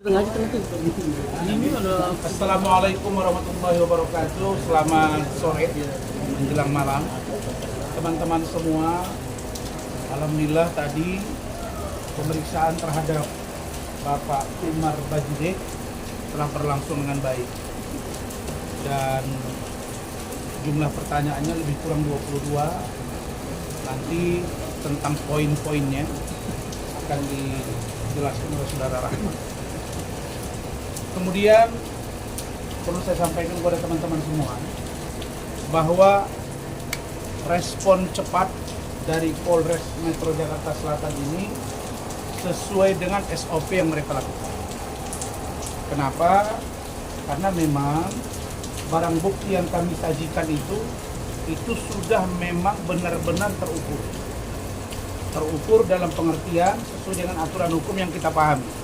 Assalamualaikum warahmatullahi wabarakatuh. Selamat sore menjelang malam, teman-teman semua. Alhamdulillah tadi pemeriksaan terhadap Bapak Umar Bajide telah berlangsung dengan baik dan jumlah pertanyaannya lebih kurang 22. Nanti tentang poin-poinnya akan dijelaskan oleh Saudara Rahmat. Kemudian perlu saya sampaikan kepada teman-teman semua bahwa respon cepat dari Polres Metro Jakarta Selatan ini sesuai dengan SOP yang mereka lakukan. Kenapa? Karena memang barang bukti yang kami sajikan itu sudah memang benar-benar terukur. Terukur dalam pengertian sesuai dengan aturan hukum yang kita pahami.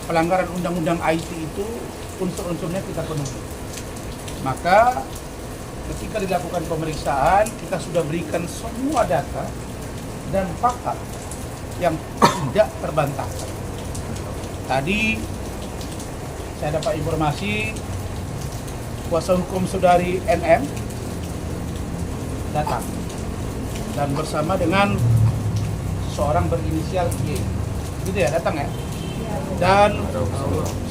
Pelanggaran undang-undang IT itu unsur-unsurnya kita penuhi. Maka ketika dilakukan pemeriksaan, kita sudah berikan semua data dan fakta yang tidak terbantahkan. Tadi saya dapat informasi kuasa hukum saudari NM datang dan bersama dengan seorang berinisial Y. Gitu ya, datang ya? Dan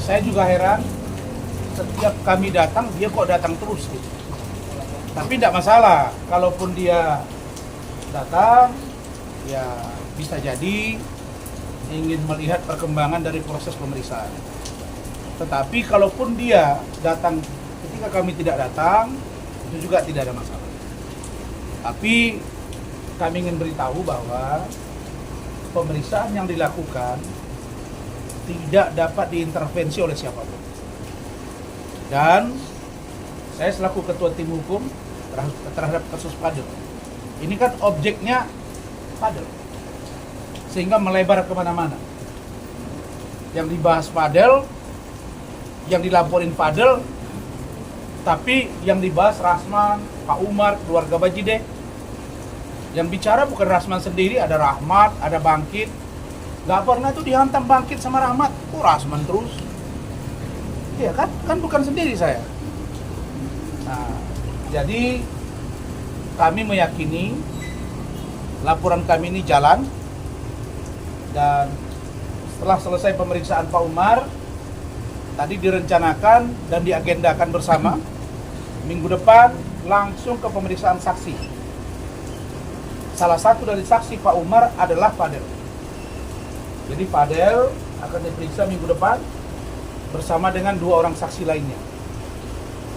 saya juga heran, setiap kami datang, dia kok datang terus gitu. Tapi tidak masalah, kalaupun dia datang, ya bisa jadi ingin melihat perkembangan dari proses pemeriksaan. Tetapi kalaupun dia datang ketika kami tidak datang, itu juga tidak ada masalah. Tapi kami ingin beritahu bahwa pemeriksaan yang dilakukan tidak dapat diintervensi oleh siapapun. Dan saya selaku ketua tim hukum terhadap kasus Fadel, ini kan objeknya Fadel, sehingga melebar kemana-mana. Yang dibahas Fadel, yang dilaporin Fadel, tapi yang dibahas Rasman, Pak Umar, keluarga Bajide. Yang bicara bukan Rasman sendiri, ada Rahmat, ada Bangkit. Gak pernah tuh dihantam Bangkit sama Rahmat, kok Rasman terus? Iya kan? Kan bukan sendiri saya. Nah, jadi kami meyakini laporan kami ini jalan. Dan setelah selesai pemeriksaan Pak Umar, tadi direncanakan dan diagendakan bersama minggu depan langsung ke pemeriksaan saksi. Salah satu dari saksi Pak Umar adalah Fadel. Jadi Fadel akan diperiksa minggu depan bersama dengan 2 orang saksi lainnya.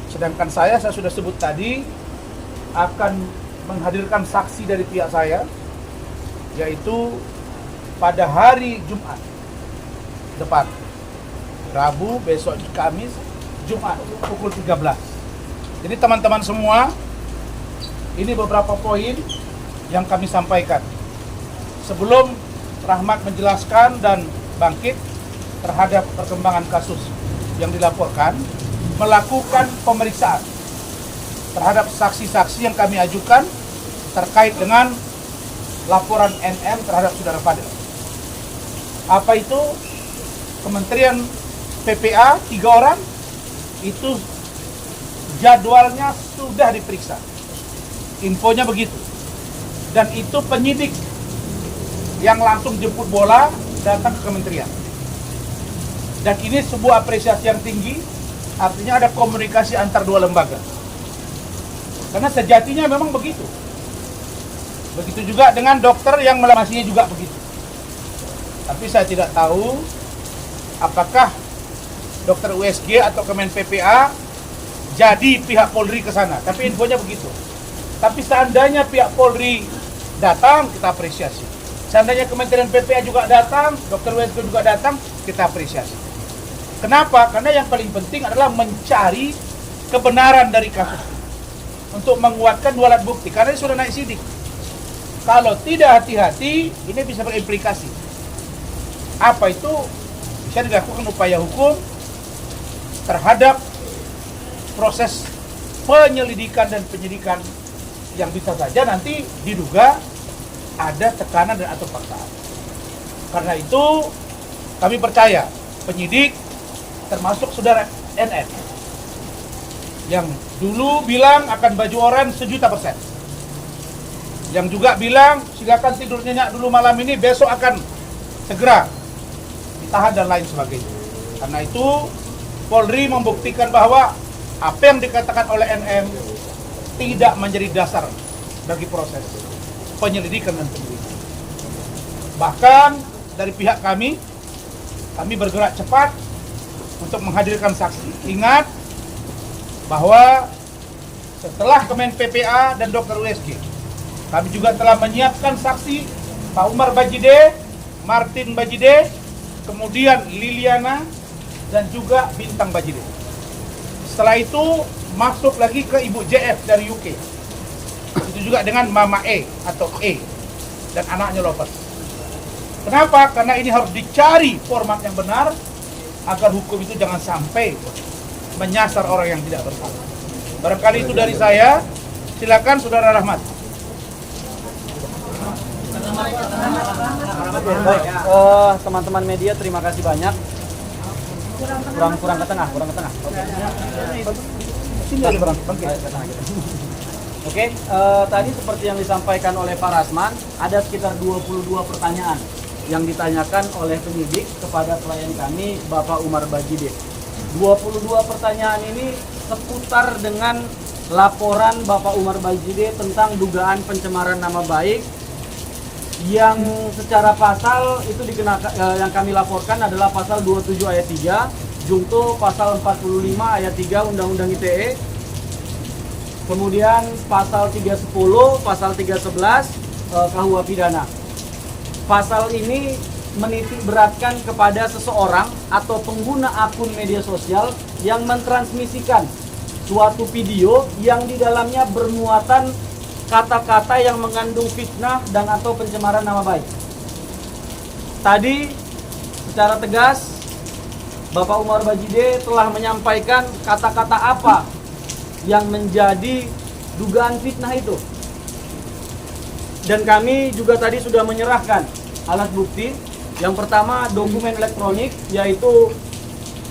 Sedangkan saya sudah sebut tadi akan menghadirkan saksi dari pihak saya, yaitu pada hari Jumat depan. Rabu, besok Kamis, Jumat pukul 13. Jadi teman-teman semua, ini beberapa poin yang kami sampaikan. Sebelum Rahmat menjelaskan dan Bangkit terhadap perkembangan kasus yang dilaporkan, melakukan pemeriksaan terhadap saksi-saksi yang kami ajukan terkait dengan laporan NM terhadap saudara Fadel. Apa itu? Kementerian PPA 3 orang itu jadwalnya sudah diperiksa. Infonya begitu. Dan itu penyidik yang langsung jemput bola datang ke kementerian. Dan ini sebuah apresiasi yang tinggi, artinya ada komunikasi antar 2 lembaga. Karena sejatinya memang begitu. Begitu juga dengan dokter yang melamasinya juga begitu. Tapi saya tidak tahu apakah dokter USG atau Kemen PPA jadi pihak Polri ke sana. Tapi infonya begitu. Tapi seandainya pihak Polri datang, kita apresiasi. Seandainya Kementerian PPA juga datang, Dr. USG juga datang, kita apresiasi. Kenapa? Karena yang paling penting adalah mencari kebenaran dari kasus ini. Untuk menguatkan 2 alat bukti, karena ini sudah naik sidik. Kalau tidak hati-hati, ini bisa berimplikasi. Apa itu? Bisa dilakukan upaya hukum terhadap proses penyelidikan dan penyidikan yang bisa saja nanti diduga ada tekanan dan atau paksaan. Karena itu kami percaya penyidik, termasuk saudara NN, yang dulu bilang akan baju oranye 1.000.000%, yang juga bilang silakan tidur nyenyak dulu malam ini, besok akan segera ditahan dan lain sebagainya. Karena itu Polri membuktikan bahwa apa yang dikatakan oleh NM tidak menjadi dasar bagi proses penyelidikan dan penyidikan. Bahkan dari pihak kami bergerak cepat untuk menghadirkan saksi. Ingat bahwa setelah Kemen PPA dan Dr. USG, kami juga telah menyiapkan saksi Pak Umar Bajide, Martin Bajide, kemudian Liliana, dan juga Bintang Bajide. Setelah itu masuk lagi ke Ibu JF dari UK. Itu juga dengan Mama E atau E dan anaknya Lopez. Kenapa? Karena ini harus dicari format yang benar agar hukum itu jangan sampai menyasar orang yang tidak bersalah. Barangkali itu dari saya. Silakan Saudara Rahmat. Baik, teman-teman media terima kasih banyak. Kurang ke tengah. Oke, tadi seperti yang disampaikan oleh Pak Rasman, ada sekitar 22 pertanyaan yang ditanyakan oleh penyidik kepada klien kami, Bapak Umar Bajide. 22 pertanyaan ini seputar dengan laporan Bapak Umar Bajide tentang dugaan pencemaran nama baik yang secara pasal itu dikenakan, yang kami laporkan adalah pasal 27 ayat 3, junto pasal 45 ayat 3 Undang-Undang ITE, kemudian pasal 310, pasal 311 KUH pidana. Pasal ini menitik beratkan kepada seseorang atau pengguna akun media sosial yang mentransmisikan suatu video yang di dalamnya bermuatan kata-kata yang mengandung fitnah dan atau pencemaran nama baik. Tadi secara tegas Bapak Umar Bajide telah menyampaikan kata-kata apa yang menjadi dugaan fitnah itu. Dan kami juga tadi sudah menyerahkan alat bukti. Yang pertama dokumen elektronik, yaitu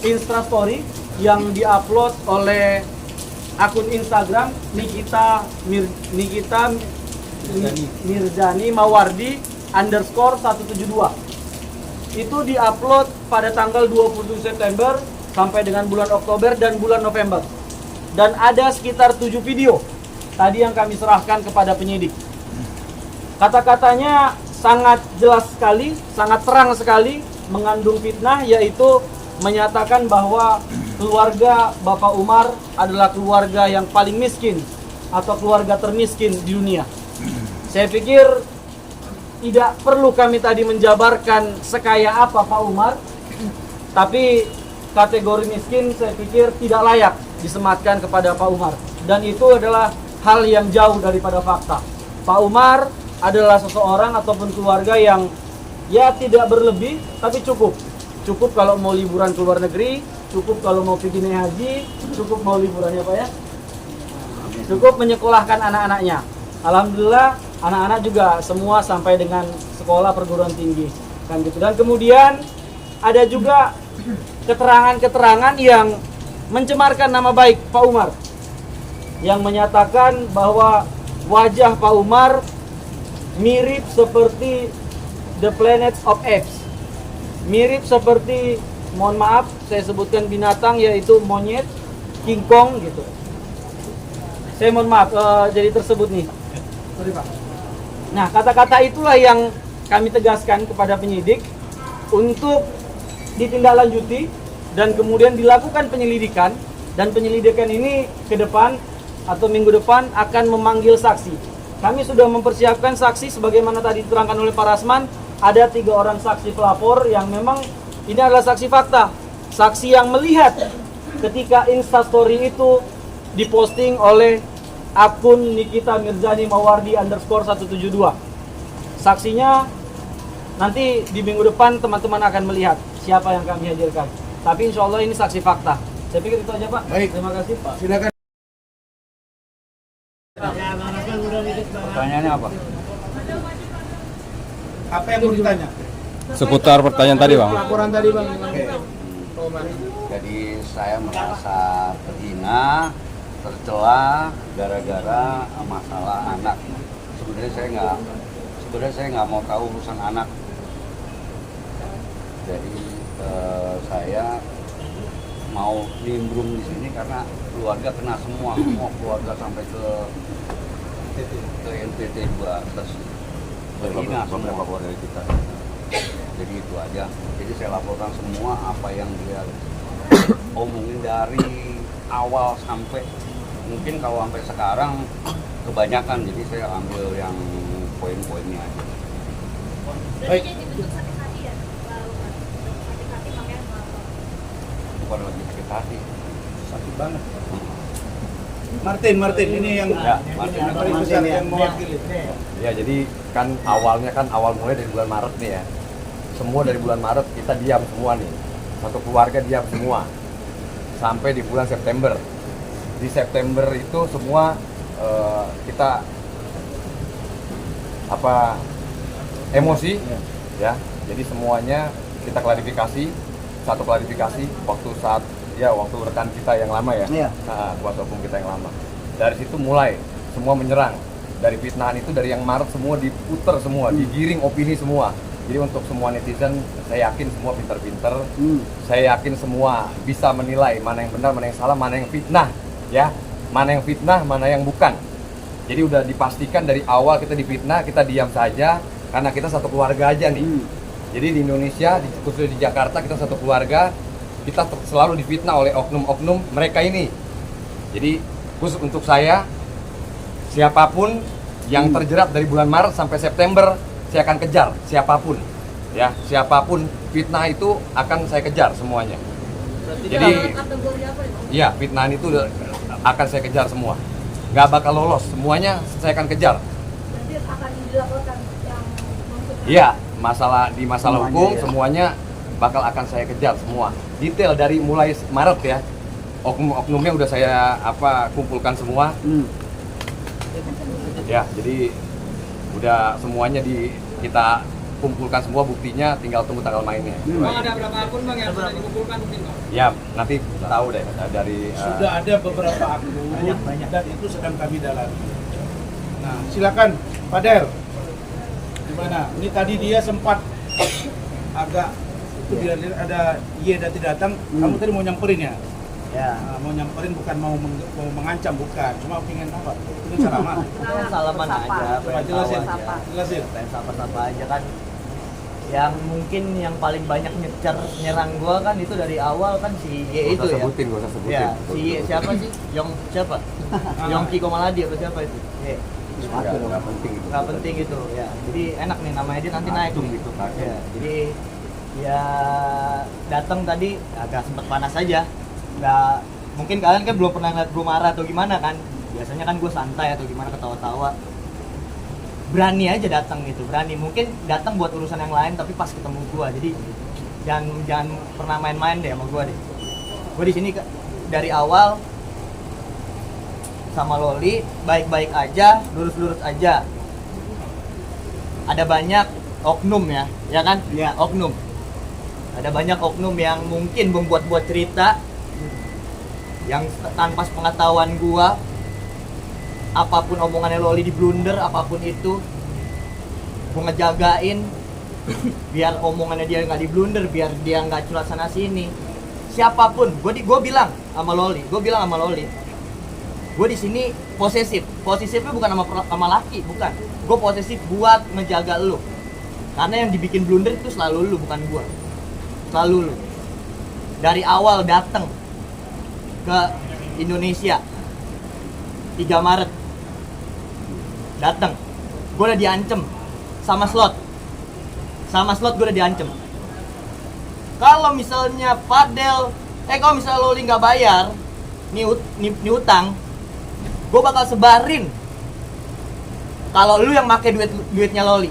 Instastory yang diupload oleh akun Instagram Nikita Mirzani Mawardi _172. Itu diupload pada tanggal 27 September sampai dengan bulan Oktober dan bulan November. Dan ada sekitar 7 video tadi yang kami serahkan kepada penyidik. Kata-katanya sangat jelas sekali, sangat terang sekali, mengandung fitnah, yaitu menyatakan bahwa keluarga Bapak Umar adalah keluarga yang paling miskin atau keluarga termiskin di dunia. Saya pikir tidak perlu kami tadi menjabarkan sekaya apa Pak Umar, tapi kategori miskin saya pikir tidak layak disematkan kepada Pak Umar. Dan itu adalah hal yang jauh daripada fakta. Pak Umar adalah seseorang ataupun keluarga yang ya tidak berlebih, tapi cukup. Cukup kalau mau liburan ke luar negeri, cukup kalau mau pergi naik haji, cukup mau liburannya Pak ya. Cukup menyekolahkan anak-anaknya. Alhamdulillah anak-anak juga semua sampai dengan sekolah perguruan tinggi kan gitu. Dan kemudian ada juga keterangan-keterangan yang mencemarkan nama baik Pak Umar, yang menyatakan bahwa wajah Pak Umar mirip seperti The Planet of Apes, mirip seperti, mohon maaf saya sebutkan binatang, yaitu monyet, King Kong gitu. Saya mohon maaf jadi tersebut nih. Sorry Pak. Nah, kata-kata itulah yang kami tegaskan kepada penyidik untuk ditindaklanjuti dan kemudian dilakukan penyelidikan, dan penyelidikan ini ke depan atau minggu depan akan memanggil saksi. Kami sudah mempersiapkan saksi sebagaimana tadi diterangkan oleh Pak Rasman. Ada 3 orang saksi pelapor yang memang ini adalah saksi fakta. Saksi yang melihat ketika Instastory itu diposting oleh akun Nikita Mirzani Mawardi _172. Saksinya nanti di minggu depan teman-teman akan melihat siapa yang kami hadirkan. Tapi insya Allah ini saksi fakta. Saya pikir itu aja Pak. Baik. Terima kasih Pak. Silakan. Pertanyaannya apa? Apa yang mau ditanya? Seputar pertanyaan tadi, Bang. Laporan tadi Bang. Oke. Jadi saya merasa terhina, tercela gara-gara masalah anak. Sebenarnya saya nggak mau tahu urusan anak. Jadi saya mau nimbrung di sini karena keluarga kena semua keluarga sampai ke NTT 12 terhina semua keluarga kita. Jadi itu aja. Jadi saya laporkan semua apa yang dia omongin dari awal sampai mungkin kalau sampai sekarang kebanyakan. Jadi saya ambil yang poin-poinnya aja. Baik. Bukan lagi sakit hati. Sakit banget. Martin ini yang Ya, Martin Martin. yang paling besar yang mewakili. Ya jadi kan awal mulai dari bulan Maret nih ya. Semua dari bulan Maret kita diam semua nih. Satu keluarga diam semua. Sampai di bulan September. Di September itu semua kita emosi ya. Jadi semuanya kita klarifikasi, satu klarifikasi waktu rekan kita yang lama ya. Iya. Nah, kuasa hukum kita yang lama. Dari situ mulai semua menyerang. Dari fitnahan itu dari yang Maret semua diputer semua, digiring opini semua. Jadi untuk semua netizen, saya yakin semua pinter-pinter. Saya yakin semua bisa menilai mana yang benar, mana yang salah, mana yang fitnah, ya. Mana yang fitnah, mana yang bukan. Jadi udah dipastikan dari awal kita difitnah, kita diam saja karena kita satu keluarga aja nih. Jadi di Indonesia, khususnya di Jakarta, kita satu keluarga, kita selalu difitnah oleh oknum-oknum mereka ini. Jadi khusus untuk saya, siapapun yang terjerat dari bulan Maret sampai September, saya akan kejar siapapun, ya siapapun fitnah itu akan saya kejar semuanya. Jadi, ya fitnahan itu akan saya kejar semua, nggak bakal lolos semuanya, saya akan kejar. Berarti akan dilaporkan yang Iya, masalah hukum semuanya bakal akan saya kejar semua. Detail dari mulai Maret ya, oknum-oknumnya udah saya kumpulkan semua. Ya, jadi udah semuanya kita kumpulkan semua buktinya, tinggal tunggu tanggal mainnya. Bang, ada berapa akun bang yang sudah dikumpulkan mungkin bang? Ya, nanti tahu deh dari Sudah ada beberapa akun dan itu sedang kami dalami. Nah, silakan Pak Del. Gimana? Ini tadi dia sempat agak itu dia ada Dati datang, kamu tadi mau nyamperin ya? Ya. Nah, mau nyamperin bukan mau mengancam, bukan, cuma pengen apa? Pengen salaman. Salaman aja, Coba jelasin, aja. jelasin. Pengen sapa-sapa aja kan. Yang mungkin yang paling banyak nyerang gua kan itu dari awal kan si Y itu ya. Gak usah sebutin. Ya, si Y siapa sih? Siapa? Yongki Komaladi atau siapa itu? Y. Nggak penting itu. Nggak penting itu ya. Jadi enak nih namanya dia nanti naik nih. Gitu, Ya, jadi ya datang tadi agak sempat panas aja. Nggak, mungkin kalian kan belum pernah ngeliat gue marah atau gimana kan. Biasanya kan gue santai atau gimana, ketawa-tawa. Berani aja datang gitu, berani. Mungkin datang buat urusan yang lain tapi pas ketemu gue. Jadi jangan pernah main-main deh sama gue deh. Gue di sini dari awal sama Loli baik-baik aja, lurus-lurus aja. Ada banyak oknum ya kan? Ya, oknum. Ada banyak oknum yang mungkin membuat-buat cerita yang tanpa pengetahuan gua, apapun omongannya Loli di blunder, apapun itu gua ngejagain biar omongannya dia nggak di blunder, biar dia nggak curhat sana sini. Siapapun, gua bilang sama Loli, gua di sini posesifnya bukan sama laki, bukan. Gua posesif buat ngejaga lu, karena yang dibikin blunder itu selalu lu, bukan gua. Selalu lu. Dari awal datang ke Indonesia 3 Maret datang, gue udah diancem sama slot gue udah diancem. Kalau misalnya kalau misalnya Loli nggak bayar nih utang, gue bakal sebarin kalau lu yang pakai duitnya Loli.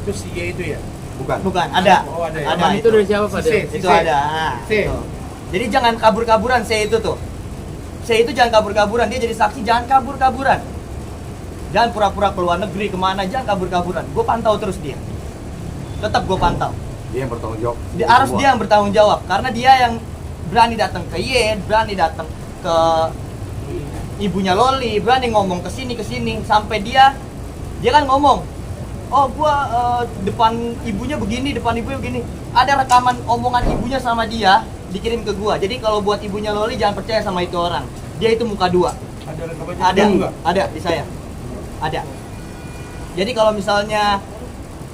Itu si Y itu ya? Bukan. Oh, Ada. ada ya. Ada. Itu dari siapa Pak Si Del? C. Itu ada. Nah, C. itu. Jadi jangan kabur-kaburan C itu tuh. C itu jangan kabur-kaburan, dia jadi saksi, jangan kabur-kaburan. Jangan pura-pura ke luar negeri kemana, jangan kabur-kaburan. Gue pantau terus dia. Tetap gue pantau. Dia yang bertanggung jawab. Harus Semua. dia yang bertanggung jawab karena dia yang berani datang ke Yen, berani datang ke ibunya Loli, berani ngomong ke sini sampai dia kan ngomong, oh gua depan ibunya begini, ada rekaman omongan ibunya sama dia dikirim ke gua. Jadi kalau buat ibunya Loli jangan percaya sama itu orang, dia itu muka dua. Ada rekamannya enggak? Ada di saya, ada. Jadi kalau misalnya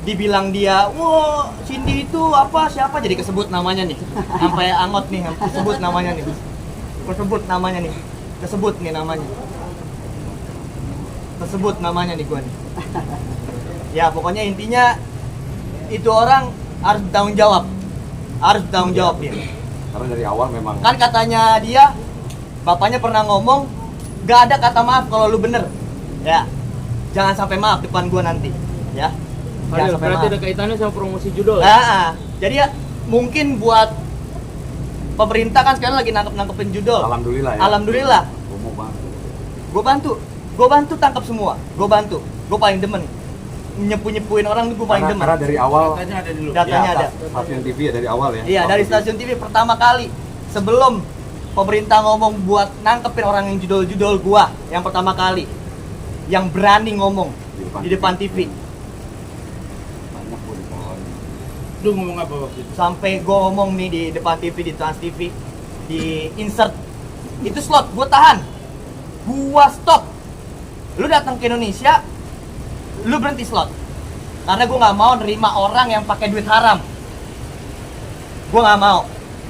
dibilang dia, wah Cindy itu apa siapa, jadi kesebut namanya nih, sampai angot nih, kesebut namanya nih, kesebut namanya nih gua nih. Ya pokoknya intinya itu orang harus bertanggung jawab dia. Karena dari awal memang Kan katanya dia, bapaknya pernah ngomong, gak ada kata maaf kalau lu bener. Ya, jangan sampai maaf depan gua nanti, ya. Fadil, Jangan sampai berarti maaf. ada kaitannya sama promosi judul. Jadi ya mungkin buat pemerintah kan sekarang lagi nangkepin judul. alhamdulillah ya. Alhamdulillah. Gua mau bantu. Gue bantu tangkap semua. Gue paling demen nyepuin orang tuh gue paling demen. Karena dari awal Datanya ada dulu. Datanya ada. stasiun TV ya dari awal ya. Iya, dari stasiun TV pertama kali sebelum pemerintah ngomong buat nangkepin orang yang judul-judul gua, yang pertama kali yang berani ngomong di depan TV. Banyak gua ditolong. Lu ngomong apa waktu itu? Sampai gua ngomong nih di depan TV, di Trans TV, di insert itu slot gua tahan. Gua stop. Lu datang ke Indonesia, lu berhenti slot. Karena gua nggak mau nerima orang yang pakai duit haram. Gua nggak mau.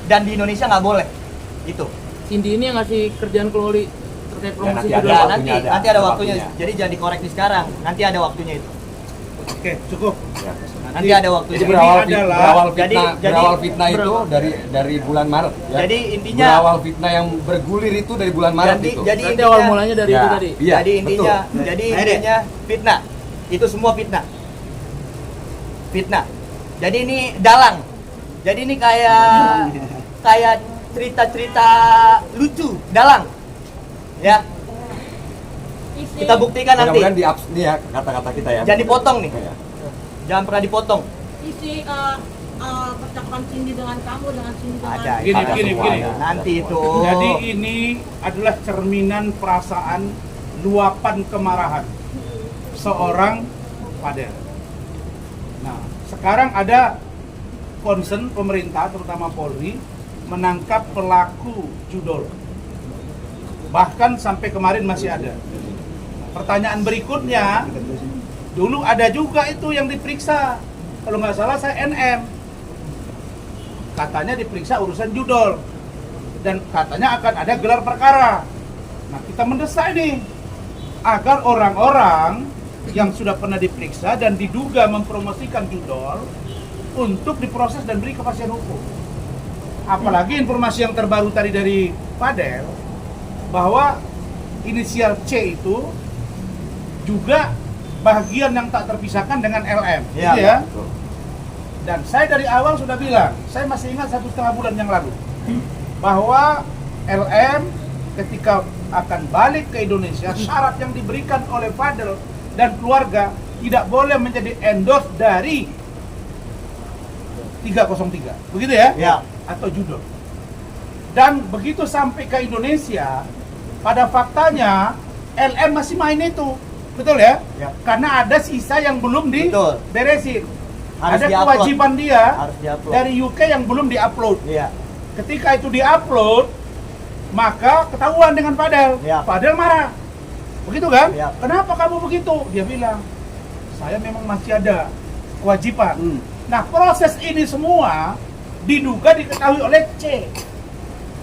Dan di Indonesia nggak boleh. Itu. Cindy ini yang ngasih kerjaan ke Loli terkait promosi nanti judul. ada Ya, waktunya, nanti ada waktunya. waktunya. Jadi jangan dikoreksi sekarang. Nanti ada waktunya itu. Oke, cukup. Ya. Nanti ada waktunya. Jadi Ini berawal Jadi- fitnah itu dari bulan Maret ya. Jadi intinya berawal fitnah yang bergulir itu dari bulan Maret itu. jadi Berarti intinya, awal mulanya dari Ya. itu tadi. Iya, jadi intinya betul. jadi intinya fitnah. Itu semua fitnah. Jadi ini dalang. Jadi ini kayak cerita-cerita lucu, dalang. Ya, Isi, kita buktikan nanti. Mudah-mudahan di ups nih ya kata-kata kita ya. Jangan dipotong nih. Ya. Jangan pernah dipotong. isi percakapan Cindy dengan kamu, dengan Cindy dengan Ada. Gini, ada gini, semua gini. ada. Nanti itu. Jadi ini adalah cerminan perasaan luapan kemarahan seorang Fadel. Nah, sekarang ada concern pemerintah terutama Polri menangkap pelaku judul. Bahkan sampai kemarin masih ada. Pertanyaan berikutnya, dulu ada juga itu yang diperiksa. Kalau nggak salah saya NM. Katanya diperiksa urusan judul. Dan katanya akan ada gelar perkara. Nah, kita mendesak ini agar orang-orang yang sudah pernah diperiksa dan diduga mempromosikan judul untuk diproses dan beri kepastian hukum. Apalagi informasi yang terbaru tadi dari Fadel bahwa inisial C itu juga bagian yang tak terpisahkan dengan LM, Ya, gitu ya. Betul. Dan saya dari awal sudah bilang, saya masih ingat 1,5 bulan yang lalu bahwa LM ketika akan balik ke Indonesia, syarat yang diberikan oleh Fadel dan keluarga tidak boleh menjadi endorse dari 303, begitu ya? Ya. Atau judul. Dan begitu sampai ke Indonesia, pada faktanya LM masih main itu, betul ya? Ya. Karena ada sisa yang belum Betul. diberesin. Harus Ada di-upload. kewajiban dia Harus diupload. dari UK yang belum diupload. Iya. Ketika itu diupload, maka ketahuan dengan Fadel. Ya. Fadel marah, begitu kan? Ya. Kenapa kamu begitu? Dia bilang, saya memang masih ada kewajiban. Nah, proses ini semua diduga diketahui oleh C.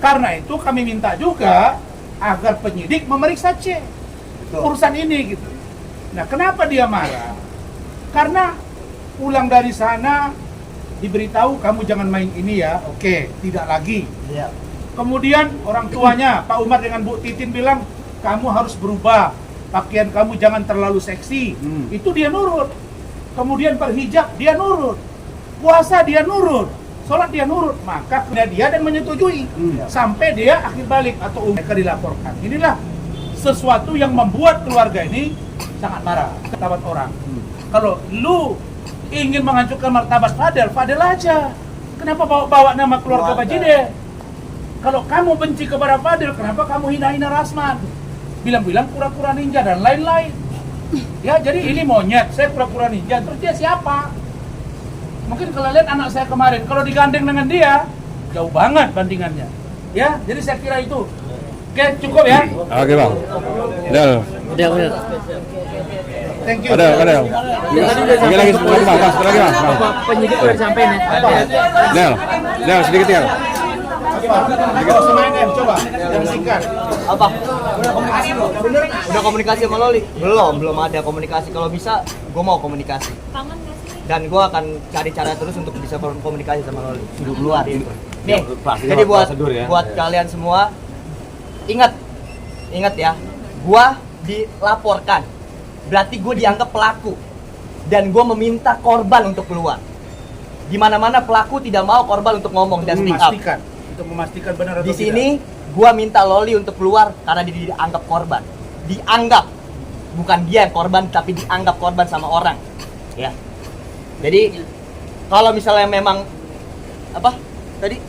Karena itu kami minta juga agar penyidik memeriksa C. Betul. Urusan ini gitu. Nah, kenapa dia marah? Karena pulang dari sana diberitahu kamu jangan main ini ya. Oke, tidak lagi. Iya. Kemudian orang tuanya Pak Umar dengan Bu Titin bilang kamu harus berubah, pakaian kamu jangan terlalu seksi. Itu dia nurut. Kemudian berhijab dia nurut, puasa dia nurut, sholat dia nurut. Maka dia dan menyetujui sampai dia akhir balik atau mereka dilaporkan. Inilah sesuatu yang membuat keluarga ini sangat marah, ketahuan orang. Kalau lu ingin menghancurkan martabat Fadel, Fadel aja. Kenapa bawa nama keluarga Bajide? Kalau kamu benci kepada Fadel, kenapa kamu hina-hina Rasman? Bilang-bilang kura-kura ninja dan lain-lain. Ya, jadi ini monyet, saya kura-kura ninja, terus dia siapa? Mungkin kalau lihat anak saya kemarin, kalau digandeng dengan dia, jauh banget bandingannya. Ya, jadi saya kira itu. Oke, cukup ya. Oke bang. Del. Thank you. Ada. Lagi sebelum bang, satu lagi bang. Penyidik udah sampai nih. Del, sedikit ya. Kalau sama NM, coba yang singkat. Apa? Udah komunikasi sama Loli? Belum ada komunikasi. Kalau bisa, gue mau komunikasi. Kangen gak sih? Dan gue akan cari cara terus untuk bisa komunikasi sama Loli. Suruh keluar. Nih, jadi buat kalian semua, ingat ya, gue dilaporkan. Berarti gue dianggap pelaku. Dan gue meminta korban untuk keluar. Di mana-mana pelaku tidak mau korban untuk ngomong dan speak up. Untuk memastikan benar atau Di sini gua minta Loli untuk keluar karena dia dianggap korban. Dianggap, bukan dia yang korban tapi dianggap korban sama orang. Ya. Jadi kalau misalnya memang apa tadi?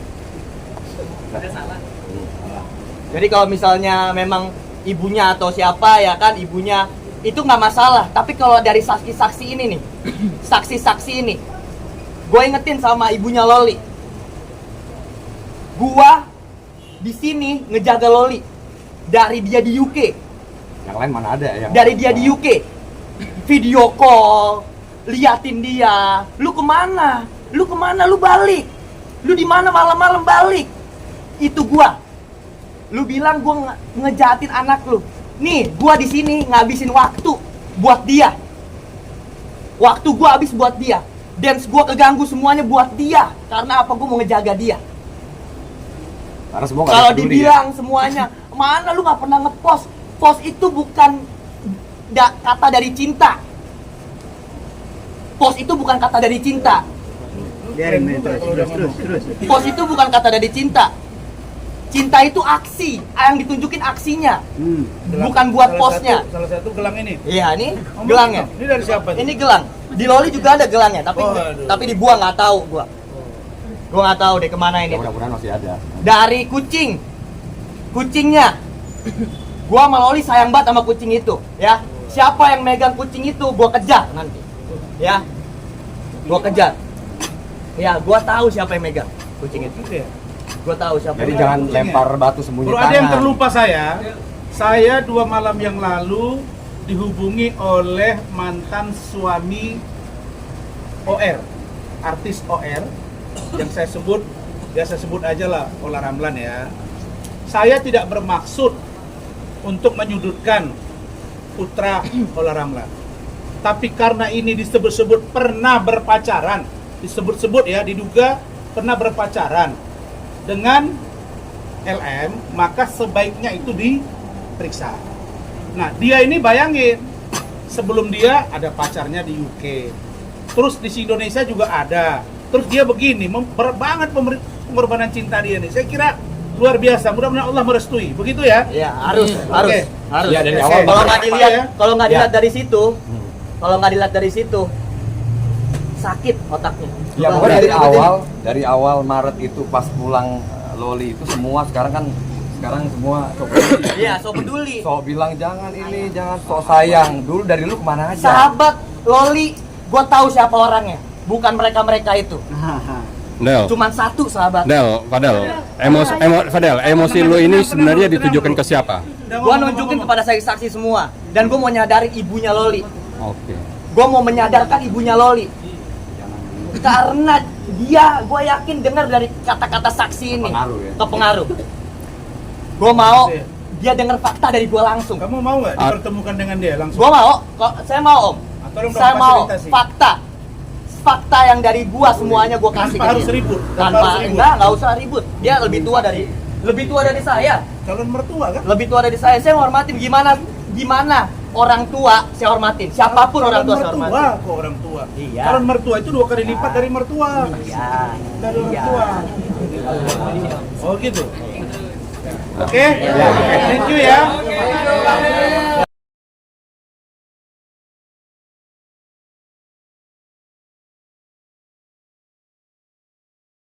Jadi kalau misalnya memang ibunya atau siapa ya kan ibunya itu nggak masalah. Tapi kalau dari saksi-saksi ini nih, saksi-saksi ini, gue ingetin sama ibunya Loli. Gua di sini ngejaga Loli dari dia di UK. Yang lain mana ada yang Dari dia di UK. Video call, liatin dia. Lu kemana? Lu balik. Lu di mana malam-malam balik? Itu gua. Lu bilang gua ngejahatin anak lu. Nih, gua di sini ngabisin waktu buat dia. Waktu gua habis buat dia. Dance gua keganggu semuanya buat dia. Karena apa? Gua mau ngejaga dia. Karena semua nggak Kalau peduli, dibilang semuanya, mana lu nggak pernah ngepost? Post itu bukan kata dari cinta. Post itu bukan kata dari cinta. Post itu bukan kata dari cinta. Cinta itu aksi, yang ditunjukin aksinya, bukan buat postnya. Salah satu gelang ini. Iya, ini gelangnya. Ini dari siapa? Ini gelang. Di Loli juga ada gelangnya, tapi dibuang nggak tahu gua. Gua nggak tahu deh kemana ini. Ya, mudah-mudahan masih ada. Dari kucingnya. Gua sama Loli sayang banget sama kucing itu, ya. Siapa yang megang kucing itu, gua kejar nanti. Ya. Gua kejar. Ya, gua tahu siapa yang megang kucing itu. Gua tahu siapa. Jadi yang jangan megang. lempar batu sembunyi Bro, tangan. ada yang terlupa saya 2 malam yang lalu dihubungi oleh mantan suami OR, artis OR yang saya sebut aja lah Ola Ramlan ya. Saya tidak bermaksud untuk menyudutkan putra Ola Ramlan. Tapi karena ini disebut-sebut pernah berpacaran, disebut-sebut ya, diduga pernah berpacaran dengan LM, maka sebaiknya itu diperiksa. Nah, dia ini bayangin, sebelum dia ada pacarnya di UK, terus di Indonesia juga ada, terus dia begini, berat banget pengorbanan cinta dia nih. Saya kira luar biasa, mudah-mudahan Allah merestui, begitu ya? Iya, harus. Ya, dari Oke. awal Kalau nggak dilihat, Ya. kalau nggak dilihat dari situ, sakit otaknya. Ya, pokoknya dari awal Maret itu pas pulang Loli itu semua sekarang semua sok peduli. Iya, so peduli. Sok bilang jangan ini, jangan sok sayang. Dulu dari lu kemana aja? Sahabat Loli, gua tahu siapa orangnya, bukan mereka itu. Del. Cuman satu sahabat. Fadel, emosi lu ini sebenarnya ditujukan ke siapa? Gua nunjukin kepada saksi-saksi semua, dan gua mau nyadarin ibunya Loli. Oke. Gua mau menyadarkan ibunya Loli. Karena dia, gue yakin dengar dari kata-kata saksi ini kepengaruh. Gue mau dia dengar fakta dari gue langsung. Kamu mau nggak dipertemukan dengan dia langsung? Gue mau, saya mau om. Tolong dong Saya mau fasilitasi. fakta yang dari gue semuanya gue kasih. Tanpa ke harus dia. ribut. Nggak usah ribut. Dia lebih tua dari saya. Calon mertua kan? Lebih tua dari saya. Saya hormatin gimana orang tua saya hormatin. Siapapun orang tua saya hormatin. Kok orang tua? Iya. Calon mertua itu 2 kali lipat dari mertua. Iya. Dari orang Iya. tua. Oh gitu. Oke. Thank you ya.